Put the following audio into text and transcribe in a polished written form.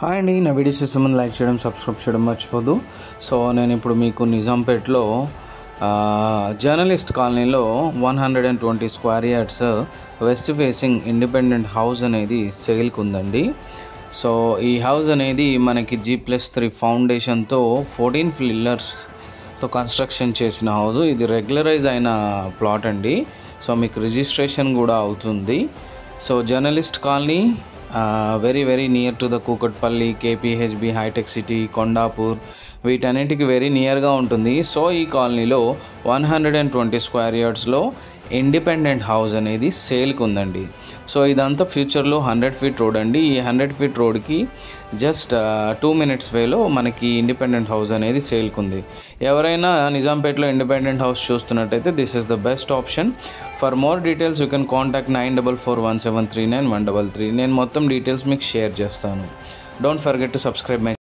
Hi అండి, నా videos ఇస్తామని లైక్ చేయడం, సబ్స్క్రైబ్ చేయడం మర్చిపోదు. సో నేను ఇప్పుడు మీకు నిజాంపేట్లో జర్నలిస్ట్ కాలనీలో 120 square yards west facing independent house అనేది సేల్కి ఉందండి. సో ఈ హౌస్ అనేది మనకి G+3 ఫౌండేషన్తో 14 పిల్లర్స్తో కన్స్ట్రక్షన్ చేసిన హౌస్. ఇది రెగ్యులరైజ్ అయిన ప్లాట్ అండి. సో మీకు రిజిస్ట్రేషన్ కూడా అవుతుంది. So journalist colony very near to the Kukatpally, KPHB, hitech city, Kondapur వీటన్నిటికి వెరీ నియర్గా ఉంటుంది. సో ఈ కాలనీలో 120 స్క్వేర్ యార్డ్స్లో ఇండిపెండెంట్ హౌస్ అనేది సేల్కి ఉందండి. సో ఇదంతా ఫ్యూచర్లో 100 ఫీట్ రోడ్ అండి. ఈ 100 ఫీట్ రోడ్కి జస్ట్ 2 minutes వేలో మనకి ఇండిపెండెంట్ హౌస్ అనేది సేల్కి ఉంది. ఎవరైనా నిజాంపేట్లో ఇండిపెండెంట్ హౌస్ చూస్తున్నట్టయితే this is the best option. For more details you can contact 9441739133. నేను మొత్తం డీటెయిల్స్ మీకు షేర్ చేస్తాను. Don't forget to subscribe my